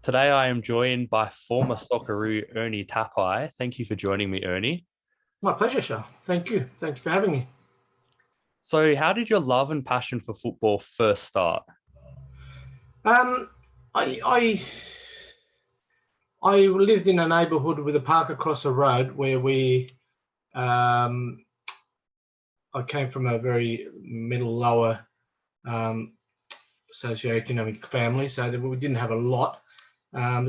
Today I am joined by former Socceroo Ernie Tapai. Thank you for joining me, Ernie. My pleasure, Shah. Thank you. Thank you for having me. So, how did your love and passion for football first start? Um, I lived in a neighbourhood with a park across the road where um, I came from a very middle lower socioeconomic family, so that we didn't have a lot.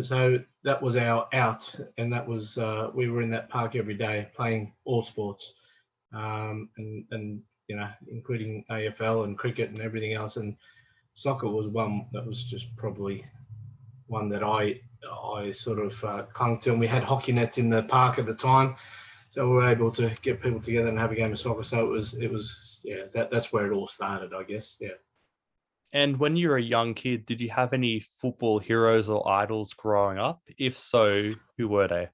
So that was our out, and that was we were in that park every day playing all sports, and including AFL and cricket and everything else. And soccer was one that was just probably one that I sort of clung to. And we had hockey nets in the park at the time, so we were able to get people together and have a game of soccer. So it was that's where it all started, I guess. Yeah. And when you were a young kid, did you have any football heroes or idols growing up? If so, who were they?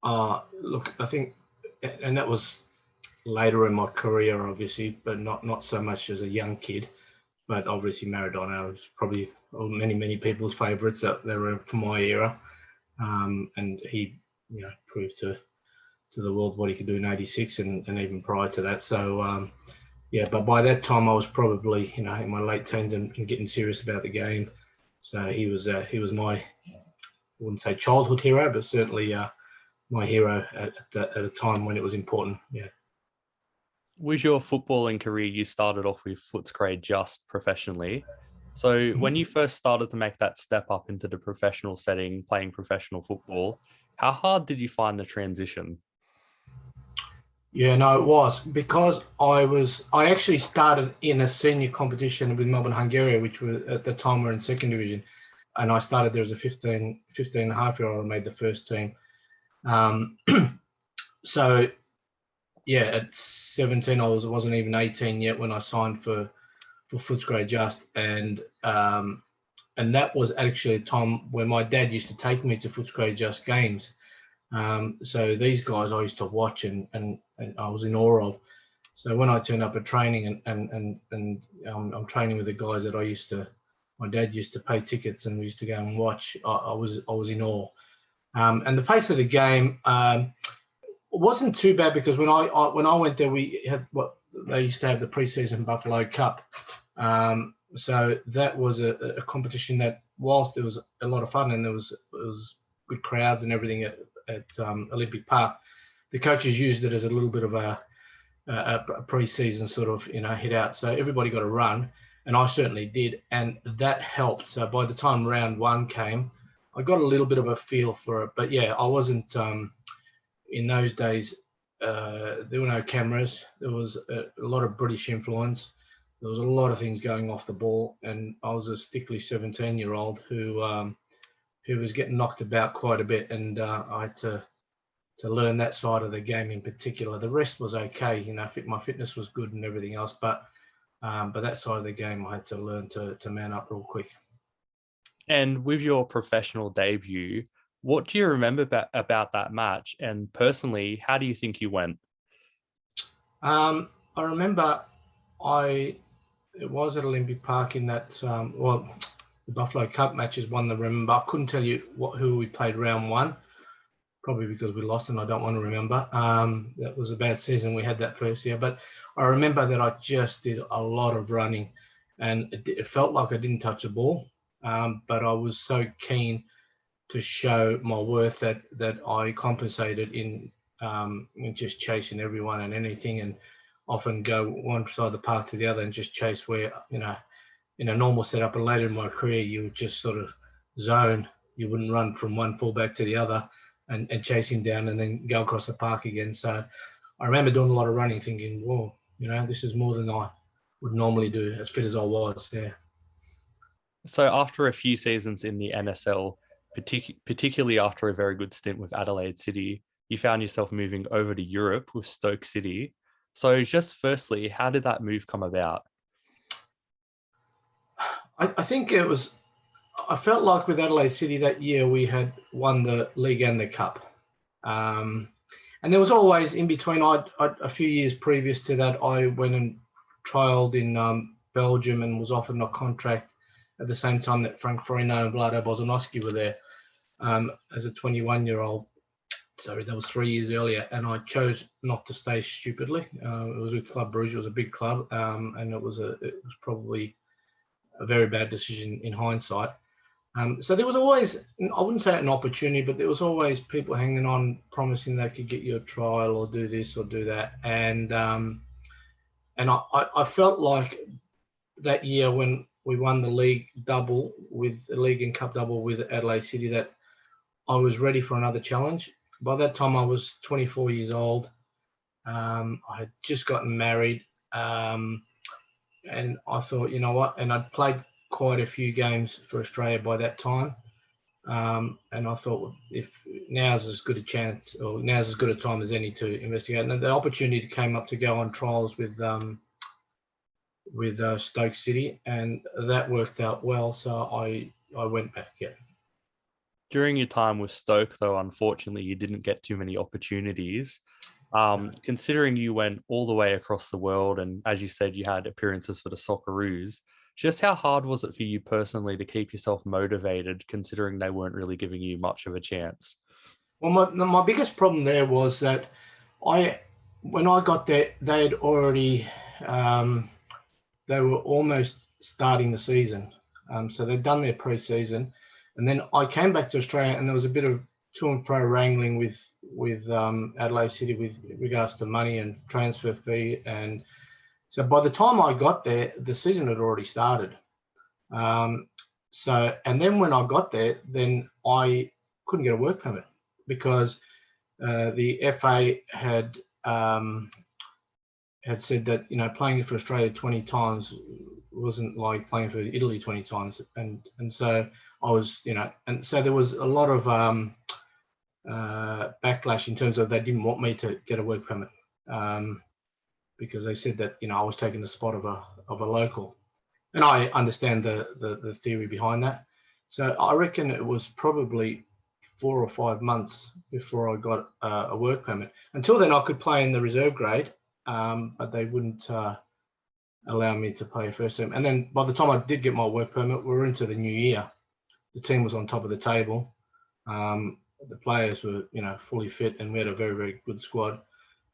Look, I think, and that was later in my career, obviously, but not so much as a young kid. But obviously, Maradona was probably many people's favourites that they were from my era, and he, proved to the world what he could do in '86 and even prior to that. So yeah, but by that time I was probably in my late teens and getting serious about the game. So he was my, I wouldn't say childhood hero, but certainly my hero at a time when it was important. Yeah. With your footballing career, you started off with Footscray JUST professionally. So, when you first started to make that step up into the professional setting, playing professional football, how hard did you find the transition? Yeah, no, it was because I actually started in a senior competition with Melbourne Hungary, which was at the time we're in second division. And I started there as a 15 and a half year old. I made the first team. Um, so yeah, at 17, I wasn't even 18 yet when I signed for Footscray JUST. And that was actually a time where my dad used to take me to Footscray JUST games. So these guys I used to watch and I was in awe of. So when I turned up at training and I'm training with the guys that my dad used to pay tickets and we used to go and watch. I was in awe. And the pace of the game wasn't too bad because when I went there, we had what they used to have the preseason Buffalo Cup. So that was a competition that, whilst there was a lot of fun and it was good crowds and everything at Olympic Park, the coaches used it as a little bit of a pre-season sort of hit out. So everybody got a run, and I certainly did, and that helped. So by the time round one came, I got a little bit of a feel for it. But yeah, I wasn't in those days. There were no cameras. There was a lot of British influence. There was a lot of things going off the ball, and I was a stickly 17-year-old who was getting knocked about quite a bit, and I had to learn that side of the game in particular. The rest was okay, my fitness was good and everything else, but that side of the game I had to learn to man up real quick. And with your professional debut, what do you remember about that match? And personally, how do you think you went? I remember it was at Olympic Park in that, the Buffalo Cup matches one that I remember. I couldn't tell you who we played round one, probably because we lost and I don't want to remember. That was a bad season we had that first year. But I remember that I just did a lot of running and it felt like I didn't touch the ball. But I was so keen to show my worth that I compensated in just chasing everyone and anything, and often go one side of the park to the other and just chase where, in a normal setup and later in my career, you would just sort of zone. You wouldn't run from one fullback to the other and chase him down and then go across the park again. So I remember doing a lot of running thinking, whoa, this is more than I would normally do, as fit as I was. Yeah. So after a few seasons in the NSL, particularly after a very good stint with Adelaide City, you found yourself moving over to Europe with Stoke City. So just firstly, how did that move come about? I think I felt like with Adelaide City that year we had won the league and the cup. And there was always in between, a few years previous to that, I went and trialled in Belgium and was offered a contract at the same time that Frank Farino and Vlado Bozanowski were there as a 21-year-old. Sorry, that was 3 years earlier, and I chose not to stay stupidly. It was with Club Brugge. It was a big club, and it was probably a very bad decision in hindsight. So there was always, I wouldn't say an opportunity, but there was always people hanging on, promising they could get you a trial or do this or do that. And I felt like that year when we won the league and cup double with Adelaide City, that I was ready for another challenge. By that time, I was 24 years old. I had just gotten married. And I thought, you know what? And I'd played quite a few games for Australia by that time. And I thought, if now's as good a chance, or now's as good a time as any to investigate. And the opportunity came up to go on trials with Stoke City, and that worked out well. So I went back. Yeah. During your time with Stoke, though, unfortunately, you didn't get too many opportunities. Considering you went all the way across the world, and as you said, you had appearances for the Socceroos, just how hard was it for you personally to keep yourself motivated, considering they weren't really giving you much of a chance? Well, my biggest problem there was that when I got there, they had already, they were almost starting the season. So they'd done their pre-season. And then I came back to Australia, and there was a bit of to and fro wrangling with Adelaide City with regards to money and transfer fee. And so by the time I got there, the season had already started. And then when I got there, then I couldn't get a work permit because the FA had said that, you know, playing for Australia 20 times wasn't like playing for Italy 20 times. And so I was, you know, and so there was a lot of backlash in terms of they didn't want me to get a work permit because they said that, you know, I was taking the spot of a local. And I understand the theory behind that. So I reckon it was probably 4 or 5 months before I got a work permit. Until then, I could play in the reserve grade, but they wouldn't allow me to play a first team. And then by the time I did get my work permit, we were into the new year. The team was on top of the table. The players were, you know, fully fit, and we had a very, very good squad.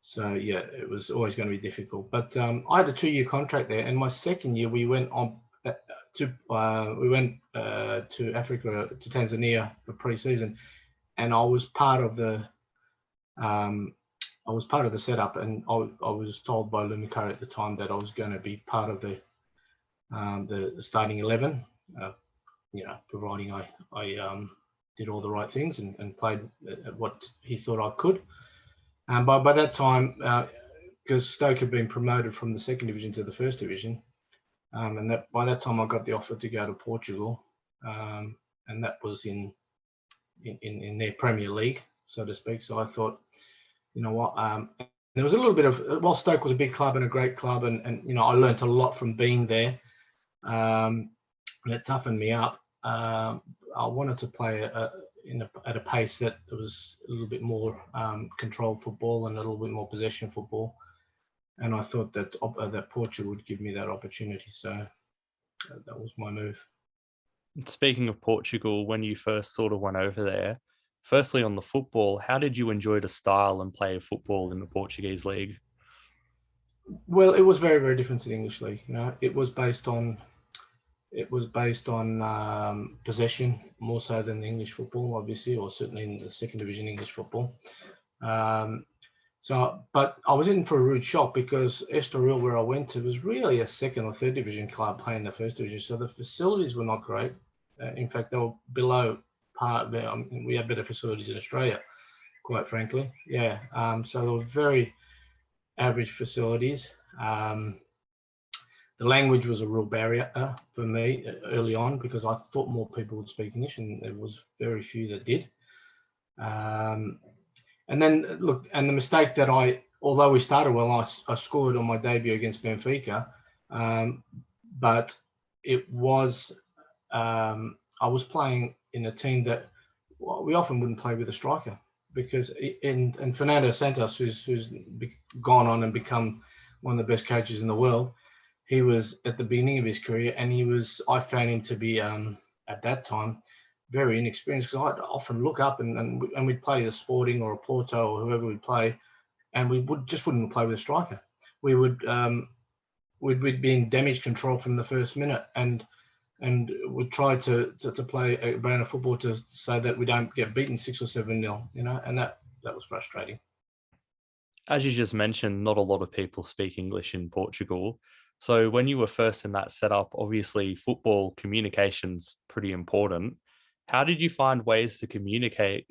So yeah, it was always going to be difficult. But I had a 2-year contract there, and my second year we went on to Africa, to Tanzania for pre-season, and I was part of the setup, and I was told by Lumikari at the time that I was going to be part of the starting 11. You know, providing I did all the right things and played at what he thought I could. By that time, because Stoke had been promoted from the second division to the first division, and by that time I got the offer to go to Portugal, and that was in their Premier League, so to speak. So I thought, you know what, there was a little bit of, while Stoke was a big club and a great club, and you know, I learnt a lot from being there, and it toughened me up. I wanted to play at a pace that was a little bit more controlled football and a little bit more possession football, and I thought that Portugal would give me that opportunity. So that was my move. Speaking of Portugal, when you first sort of went over there, firstly on the football, how did you enjoy the style and play of football in the Portuguese league? Well, it was very, very different to the English league. You know, it was based on possession more so than the English football, obviously, or certainly in the second division English football. But I was in for a rude shock because Estoril, where I went to, was really a second or third division club playing the first division. So the facilities were not great. In fact, they were below par. We had better facilities in Australia, quite frankly. Yeah. So they were very average facilities. The language was a real barrier for me early on because I thought more people would speak English, and there was very few that did. And then look, and the mistake that although we started well, I scored on my debut against Benfica, but it was I was playing in a team that we often wouldn't play with a striker because and Fernando Santos, who's gone on and become one of the best coaches in the world, he was at the beginning of his career, and I found him to be at that time very inexperienced, because I'd often look up and we'd play a Sporting or a Porto or whoever we'd play, and we wouldn't play with a striker. We'd be in damage control from the first minute, and we'd try to play a brand of football so that we don't get beaten 6 or 7-0, and that was frustrating. As you just mentioned, not a lot of people speak English in Portugal. So when you were first in that setup, obviously football communication's pretty important. How did you find ways to communicate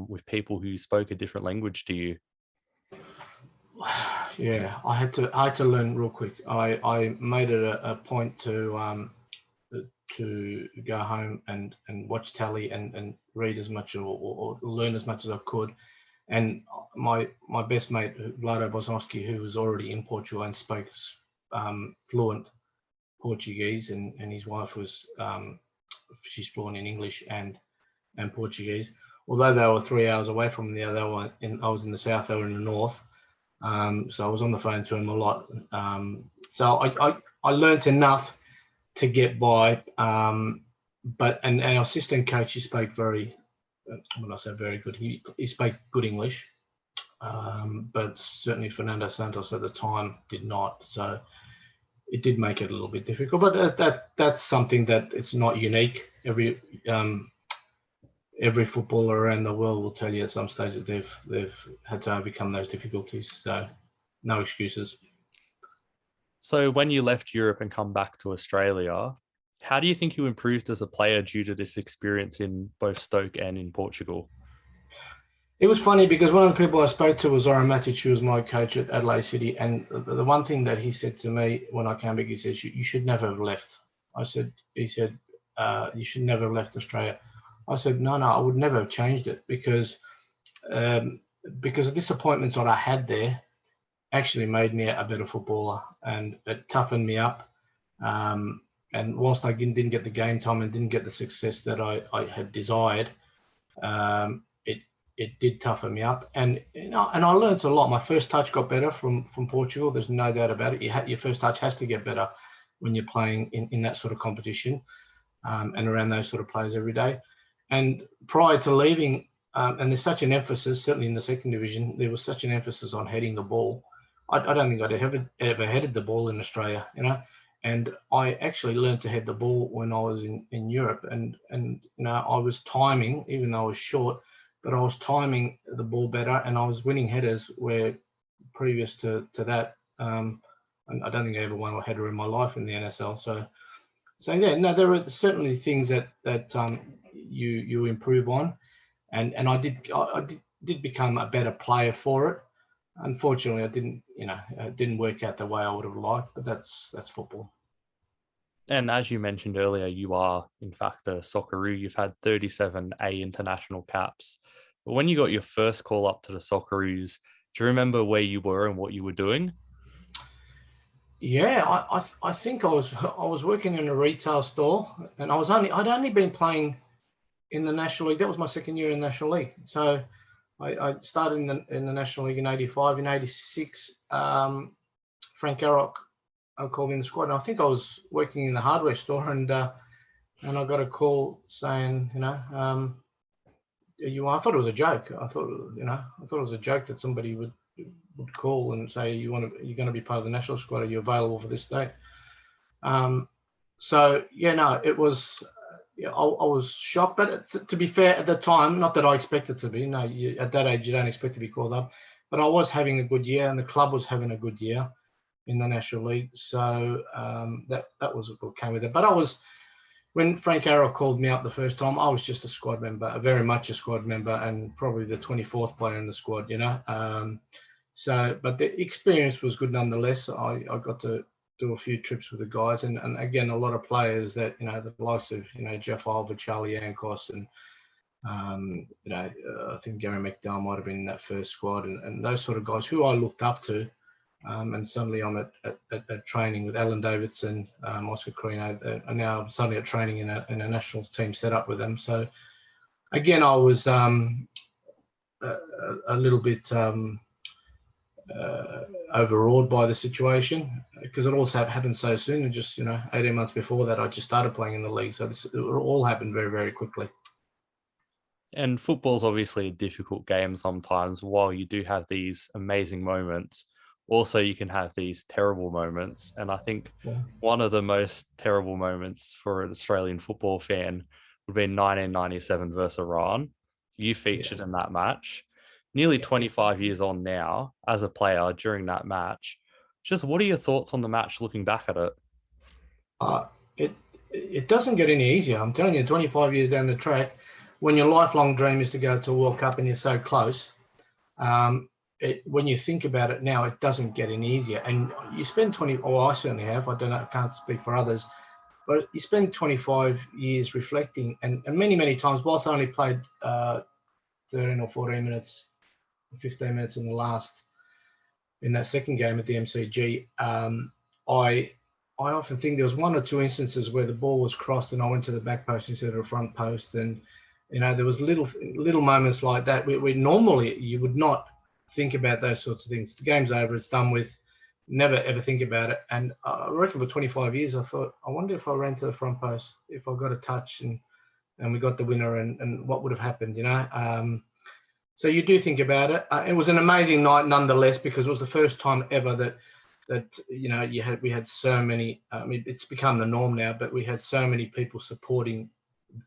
with people who spoke a different language to you? Yeah, I had to learn real quick. I made it a point to go home and watch telly and read as much or learn as much as I could. And my best mate, Vlado Bosnowski, who was already in Portugal and spoke fluent Portuguese, and his wife was she's fluent in English and Portuguese. Although they were 3 hours away from the other one, I was in the south, they were in the north. So I was on the phone to him a lot. So I learnt enough to get by. But our assistant coach, he spoke when I say very good, he spoke good English. But certainly Fernando Santos at the time did not. So it did make it a little bit difficult. But that's something that it's not unique. Every footballer around the world will tell you at some stage that they've had to overcome those difficulties. So no excuses. So when you left Europe and come back to Australia, how do you think you improved as a player due to this experience in both Stoke and in Portugal? It was funny because one of the people I spoke to was Zoran Matic, who was my coach at Adelaide City. And the one thing that he said to me when I came back, he says, you should never have left. He said, you should never have left Australia. I said, no, I would never have changed it because the disappointments that I had there actually made me a better footballer, and it toughened me up. And whilst I didn't get the game time and didn't get the success that I had desired, it did toughen me up. And and I learned a lot. My first touch got better from Portugal. There's no doubt about it. Your first touch has to get better when you're playing in that sort of competition and around those sort of players every day. And prior to leaving, and there's such an emphasis, certainly in the second division, there was such an emphasis on heading the ball. I don't think I'd ever headed the ball in Australia, and I actually learned to head the ball when I was in Europe, and I was timing, even though I was short, but I was timing the ball better, and I was winning headers where previous to that, and I don't think I ever won a header in my life in the NSL. So yeah, no, there are certainly things that you improve on, and I did become a better player for it. Unfortunately, it didn't work out the way I would have liked, but that's football. And as you mentioned earlier, you are, in fact, a Socceroo. You've had 37 A international caps. But when you got your first call up to the Socceroos, do you remember where you were and what you were doing? Yeah, I think I was working in a retail store, and I'd only been playing in the National League. That was my second year in the National League. So I started in the National League in '85. In '86, Frank Garrock called me in the squad, and I think I was working in the hardware store, and I got a call saying, I thought it was a joke. I thought it was a joke that somebody would call and say, you're going to be part of the national squad. Are you available for this date? So yeah, no, it was. I was shocked, but to be fair, at the time, not that I expected to be. No, at that age, you don't expect to be called up. But I was having a good year, and the club was having a good year in the National League. So that was what came with it. But when Frank Arrow called me up the first time, I was just a squad member, very much a squad member, and probably the 24th player in the squad. But the experience was good nonetheless. I got to do a few trips with the guys, and again, a lot of players that the likes of Jeff Oliver, Charlie Yankos, and I think Gary McDowell might have been in that first squad, and those sort of guys who I looked up to. And suddenly I'm at training with Alan Davidson, Oscar Carino, and now I'm suddenly at training in a national team set up with them. So again, I was a little bit overawed by the situation, because it also happened so soon. And just 18 months before that, I just started playing in the league, so it all happened very, very quickly. And football's obviously a difficult game sometimes. While you do have these amazing moments, also you can have these terrible moments. And I think one of the most terrible moments for an Australian football fan would be 1997 versus Iran. You featured in that match. Nearly 25 years on now, as a player during that match. Just what are your thoughts on the match looking back at it? It doesn't get any easier. I'm telling you, 25 years down the track, when your lifelong dream is to go to a World Cup and you're so close, when you think about it now, it doesn't get any easier. And you spend I certainly have, I don't know, I can't speak for others, but you spend 25 years reflecting, and many, many times, whilst I only played 13 or 14 minutes, 15 minutes in that second game at the MCG, I often think there was one or two instances where the ball was crossed and I went to the back post instead of the front post. And, there was little moments like that where normally you would not think about those sorts of things. The game's over, it's done with, never ever think about it. And I reckon for 25 years, I thought, I wonder if I ran to the front post, if I got a touch and we got the winner, and what would have happened, So you do think about it. It was an amazing night nonetheless, because it was the first time ever that we had so many. I mean, it's become the norm now, but we had so many people supporting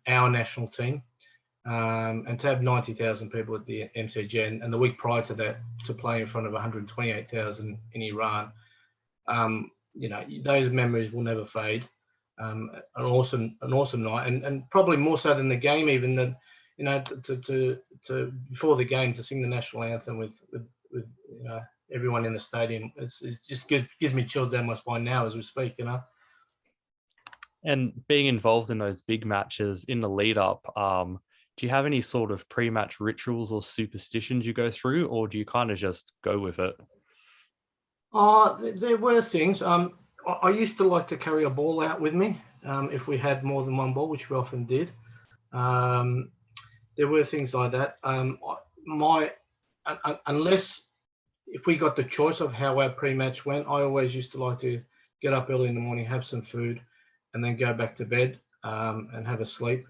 our national team, and to have 90,000 people at the MCG, and the week prior to that to play in front of 128,000 in Iran. Those memories will never fade. An awesome night, and probably more so than the game, even than to before the game, to sing the national anthem with everyone in the stadium. It just gives me chills down my spine now as we speak, And being involved in those big matches in the lead up, do you have any sort of pre-match rituals or superstitions you go through, or do you kind of just go with it? There were things. I used to like to carry a ball out with me if we had more than one ball, which we often did. There were things like that. Unless if we got the choice of how our pre-match went, I always used to like to get up early in the morning, have some food, and then go back to bed and have a sleep.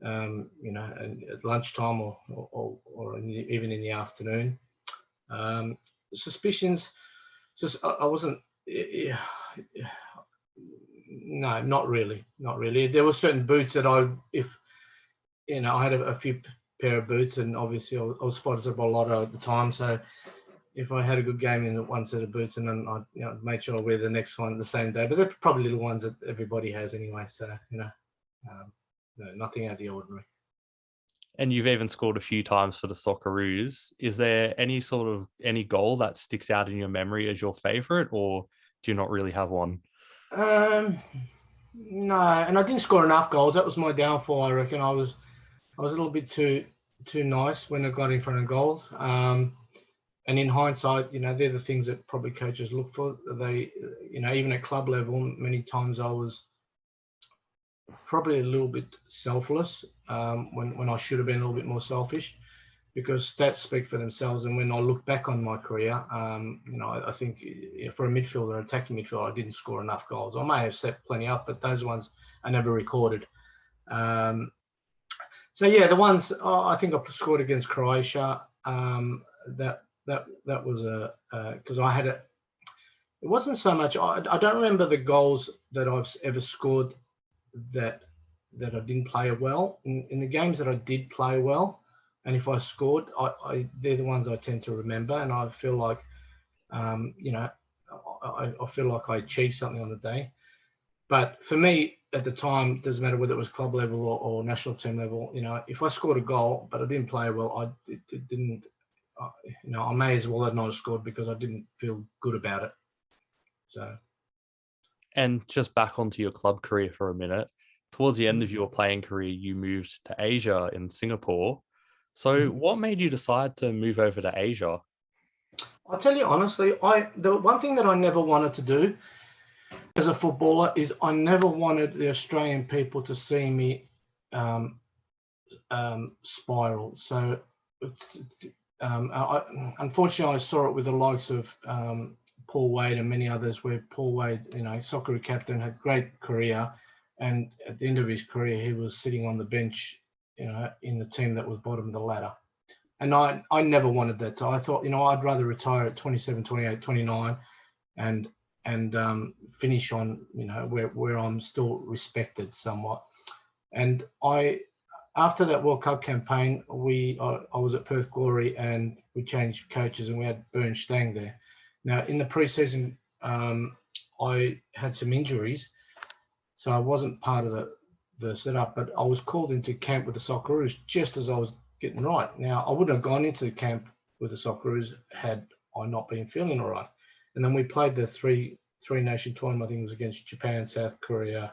And at lunchtime or even in the afternoon. Suspicions, just I wasn't. No, not really. There were certain boots that I had a few pair of boots, and obviously I was spotted by a lot at the time. So if I had a good game in one set of boots, and then I'd make sure I wear the next one the same day. But they're probably little ones that everybody has anyway. So no, nothing out of the ordinary. And you've even scored a few times for the Socceroos. Is there any goal that sticks out in your memory as your favourite, or do you not really have one? No, and I didn't score enough goals. That was my downfall, I reckon. I was a little bit too nice when I got in front of goals. And in hindsight, they're the things that probably coaches look for. They, even at club level, many times I was probably a little bit selfless when I should have been a little bit more selfish, because stats speak for themselves. And when I look back on my career, I think for a midfielder, attacking midfielder, I didn't score enough goals. I may have set plenty up, but those ones are never recorded. So yeah, the ones I think I scored against Croatia, that was because I had it. It wasn't so much. I don't remember the goals that I've ever scored that I didn't play well. In the games that I did play well, and if I scored, they're the ones I tend to remember, and I feel like, I feel like I achieved something on the day. But for me at the time, doesn't matter whether it was club level or national team level. If I scored a goal but I didn't play well, it didn't. I may as well have not scored because I didn't feel good about it. So. And just back onto your club career for a minute. Towards the end of your playing career, you moved to Asia in Singapore. So what made you decide to move over to Asia? I'll tell you honestly, the one thing that I never wanted to do as a footballer is I never wanted the Australian people to see me spiral. So Unfortunately, I saw it with the likes of Paul Wade and many others, where Paul Wade, Socceroo captain, had great career, and at the end of his career, he was sitting on the bench, in the team that was bottom of the ladder. And I never wanted that. So I thought, I'd rather retire at 27, 28, 29 and finish on, where I'm still respected somewhat. And after that World Cup campaign, I was at Perth Glory and we changed coaches and we had Bernd Stang there. Now, in the pre-season, I had some injuries, so I wasn't part of the setup, but I was called into camp with the Socceroos just as I was getting right. Now, I wouldn't have gone into the camp with the Socceroos had I not been feeling all right. And then we played the three-nation tournament. I think it was against Japan, South Korea,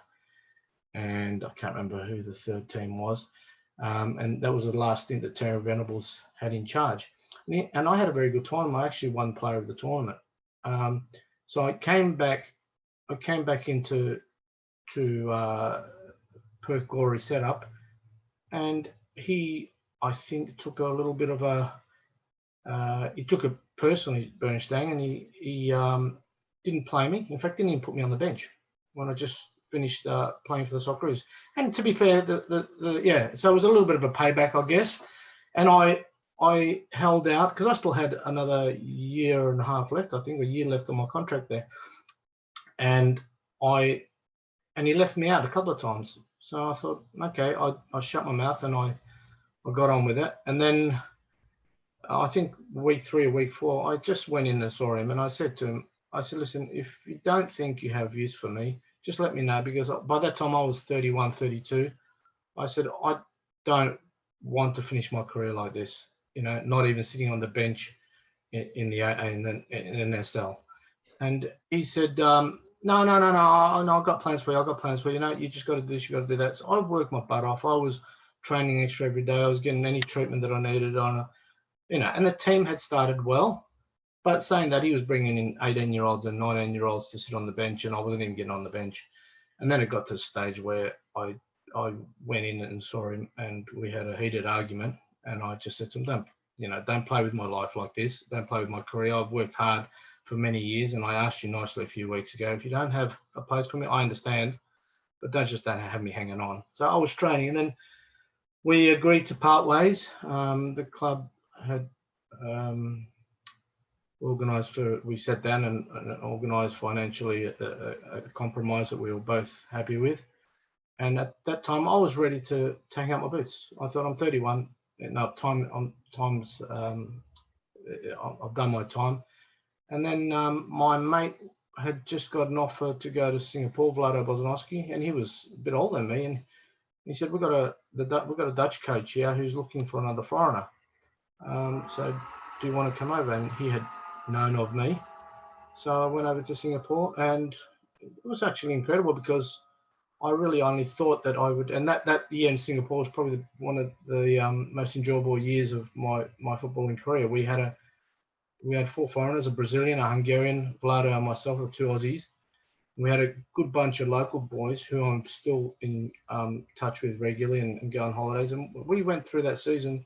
and I can't remember who the third team was. And that was the last stint that Terry Venables had in charge. And I had a very good tournament. I actually won player of the tournament. So I came back into Perth Glory setup, and he, I think, took a little bit of he took it personally, Bernd Stang, and he didn't play me. In fact, didn't even put me on the bench when I just finished playing for the Socceroos. And to be fair, so it was a little bit of a payback, I guess. And I held out because I still had another year and a half left. I think a year left on my contract there. And he left me out a couple of times. So I thought, okay, I shut my mouth and I got on with it. And then I think week 3 or week 4, I just went in and saw him and I said to him, listen, if you don't think you have use for me, just let me know, because by that time I was 31, 32. I said, I don't want to finish my career like this, not even sitting on the bench in the NSL. And he said, no, I've got plans for you. You just got to do this, you got to do that. So I worked my butt off. I was training extra every day. I was getting any treatment that I needed and the team had started well. But saying that, he was bringing in 18-year-olds and 19-year-olds to sit on the bench, and I wasn't even getting on the bench. And then it got to a stage where I went in and saw him, and we had a heated argument. And I just said to him, don't play with my life like this. Don't play with my career. I've worked hard for many years, and I asked you nicely a few weeks ago, if you don't have a place for me, I understand, but don't have me hanging on. So I was training, and then we agreed to part ways. The club had we sat down and organised financially a compromise that we were both happy with. And at that time, I was ready to hang up my boots. I thought, I'm 31, enough time. I've done my time. And then my mate had just got an offer to go to Singapore, Vlado Bosnowski, and he was a bit older than me. And he said, we've got a Dutch coach here who's looking for another foreigner. So do you want to come over? And he had known of me. So I went over to Singapore, and it was actually incredible because I really only thought that I would, and that year in Singapore was probably one of the most enjoyable years of my footballing career. We had 4 foreigners, a Brazilian, a Hungarian, Vlado and myself, the 2 Aussies. We had a good bunch of local boys who I'm still in touch with regularly and go on holidays. And we went through that season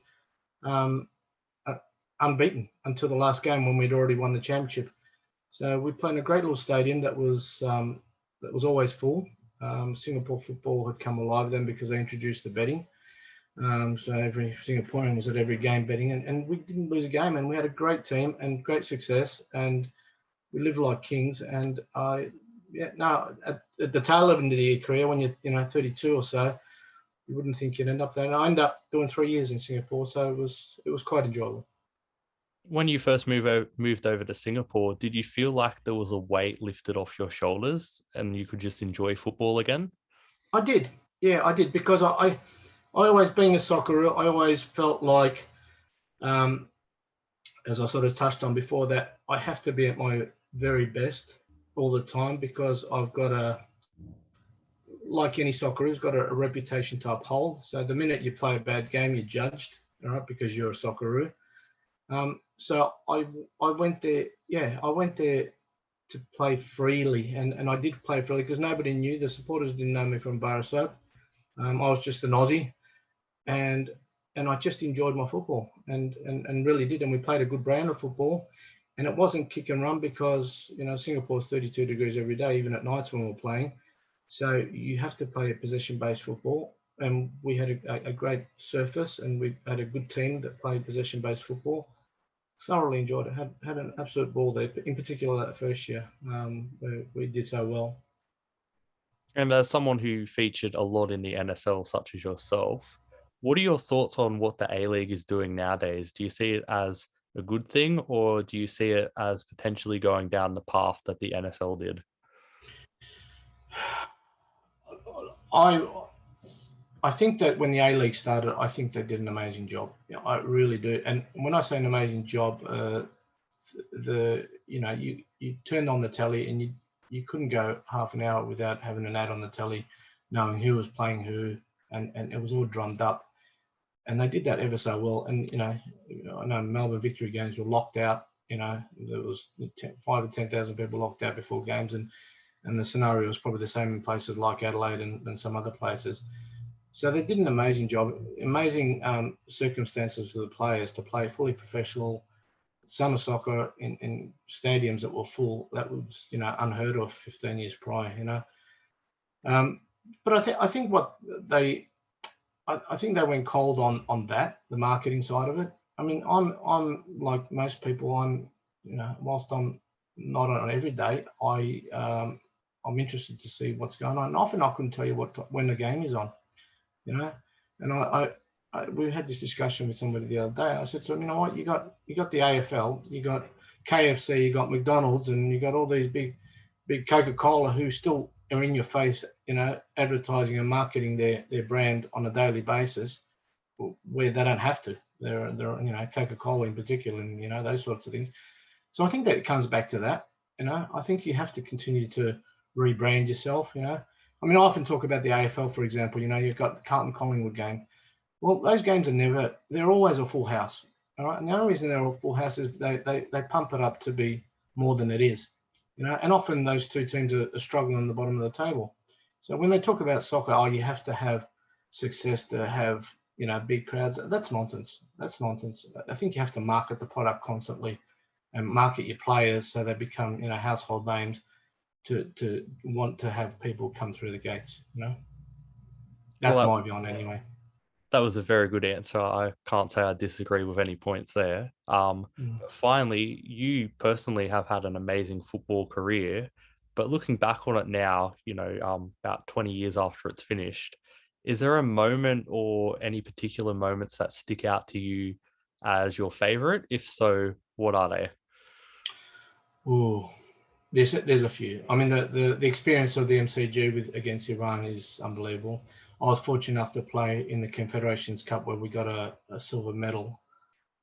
unbeaten until the last game when we'd already won the championship. So we played in a great little stadium that was always full. Singapore football had come alive then because they introduced the betting. So every Singaporean was at every game betting, and we didn't lose a game, and we had a great team and great success, and we lived like kings. And at the tail end of your career, when you're 32 or so, you wouldn't think you'd end up there. And I ended up doing 3 years in Singapore, so it was quite enjoyable. When you first moved over to Singapore, did you feel like there was a weight lifted off your shoulders and you could just enjoy football again? I did. Yeah, I did, because I always, being a Socceroo, I always felt like, as I sort of touched on before, that I have to be at my very best all the time, because I've got like any Socceroo's got a reputation to uphold. So the minute you play a bad game, you're judged, all right, because you're a Socceroo. So I went there. Yeah, I went there to play freely, and I did play freely because nobody knew. The supporters didn't know me from Barasat. I was just an Aussie, and I just enjoyed my football and really did. And we played a good brand of football, and it wasn't kick and run because, you know, Singapore's 32 degrees every day, even at nights when we're playing. So you have to play a possession-based football. And we had a great surface, and we had a good team that played possession-based football. Thoroughly enjoyed it. Had an absolute ball there, in particular that first year where we did so well. And as someone who featured a lot in the NSL, such as yourself, what are your thoughts on what the A-League is doing nowadays? Do you see it as a good thing, or do you see it as potentially going down the path that the NSL did? I think that when the A-League started, I think they did an amazing job. Yeah, I really do. And when I say an amazing job, you turned on the telly and you couldn't go half an hour without having an ad on the telly, knowing who was playing who, and it was all drummed up. And they did that ever so well. And I know Melbourne Victory games were locked out. There was 5 or 10,000 people locked out before games, and the scenario was probably the same in places like Adelaide and some other places. So they did an amazing job, amazing circumstances for the players to play fully professional summer soccer in stadiums that were full. That was, unheard of 15 years prior, But I think they went cold on that, the marketing side of it. I mean, I'm like most people. Whilst I'm not on every day, I'm interested to see what's going on. And often I couldn't tell you when the game is on, And we had this discussion with somebody the other day. I said to him, you know what, you got the AFL, you got KFC, you got McDonald's, and you got all these big Coca-Cola who still are in your face, advertising and marketing their brand on a daily basis, where they don't have to. They're Coca-Cola in particular, and those sorts of things. So I think that it comes back to that. I think you have to continue to rebrand yourself. I mean, I often talk about the AFL, for example. You've got the Carlton Collingwood game. Well, those games they're always a full house. All right. And the only reason they're a full house is they pump it up to be more than it is. And often those two teams are struggling on the bottom of the table. So when they talk about soccer, you have to have success to have, big crowds. That's nonsense. That's nonsense. I think you have to market the product constantly and market your players so they become, household names to want to have people come through the gates. That's my view on it anyway. That was a very good answer. I can't say I disagree with any points there. Finally, you personally have had an amazing football career, but looking back on it now, about 20 years after it's finished, is there a moment or any particular moments that stick out to you as your favorite? If so, what are they? Oh, there's a few. I mean, the experience of the MCG against Iran is unbelievable. I was fortunate enough to play in the Confederations Cup where we got a silver medal.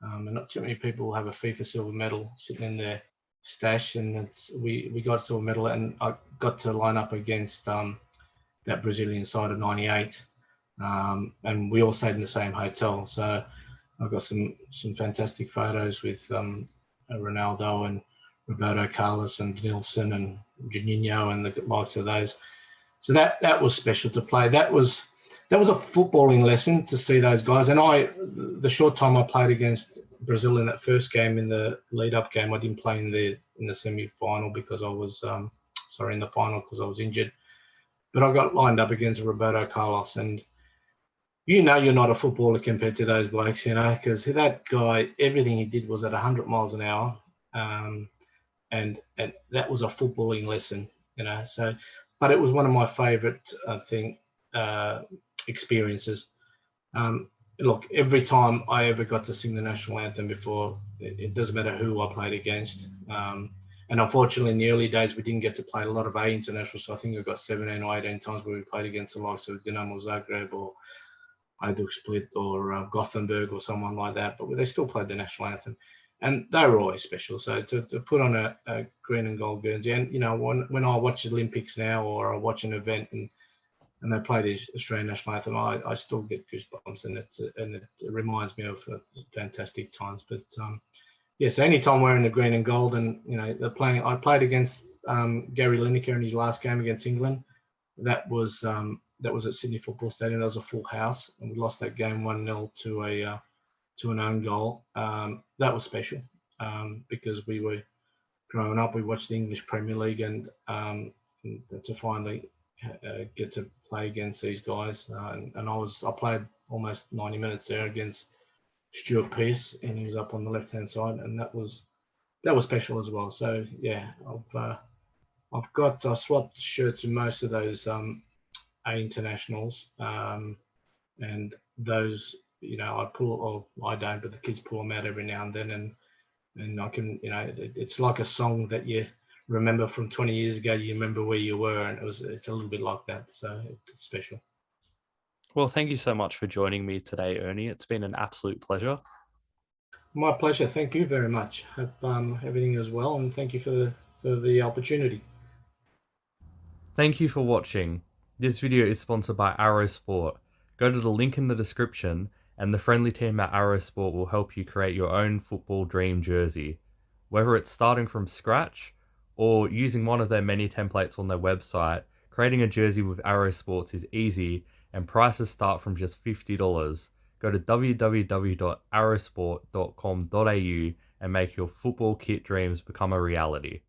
And not too many people have a FIFA silver medal sitting in their stash, and we got a silver medal, and I got to line up against that Brazilian side of '98, and we all stayed in the same hotel. So I've got some fantastic photos with Ronaldo and Roberto Carlos and Nilsson and Juninho and the likes of those. So that was special to play. That was a footballing lesson to see those guys. And the short time I played against Brazil in that first game, in the lead-up game, I didn't play in the semi-final because I was in the final because I was injured. But I got lined up against Roberto Carlos, and you're not a footballer compared to those blokes, because that guy, everything he did was at 100 miles an hour, and that was a footballing lesson, So, but it was one of my favourite, experiences. Look, every time I ever got to sing the national anthem before, it doesn't matter who I played against. And unfortunately, in the early days, we didn't get to play a lot of A internationals. So I think we got 17 or 18 times where we played against the likes of Dinamo Zagreb or Hajduk Split or Gothenburg or someone like that. But they still played the national anthem. And they were always special. So to put on a green and gold Guernsey, and when I watch the Olympics now or I watch an event and they play the Australian national anthem, I still get goosebumps, and it reminds me of fantastic times. But so anytime we're in the green and gold, and they're playing, I played against Gary Lineker in his last game against England. That was that was at Sydney Football Stadium. That was a full house, and we lost that game 1-0 to an own goal. That was special because we were growing up. We watched the English Premier League, and to finally get to play against these guys, and I played almost 90 minutes there against Stuart Pearce, and he was up on the left-hand side, and that was special as well. So yeah, I swapped shirts with most of those A internationals, and those, I pull, or I don't, but the kids pull them out every now and then, and I can, it's like a song that you remember from 20 years ago. You remember where you were, and it's a little bit like that. So it's special. Well, thank you so much for joining me today, Ernie. It's been an absolute pleasure. My pleasure. Thank you very much. Hope everything is well, and thank you for the opportunity. Thank you for watching. This video is sponsored by Arrow Sport. Go to the link in the description, and the friendly team at Arrow Sport will help you create your own football dream jersey. Whether it's starting from scratch or using one of their many templates on their website, creating a jersey with Arrow Sports is easy, and prices start from just $50. Go to www.arrowsport.com.au and make your football kit dreams become a reality.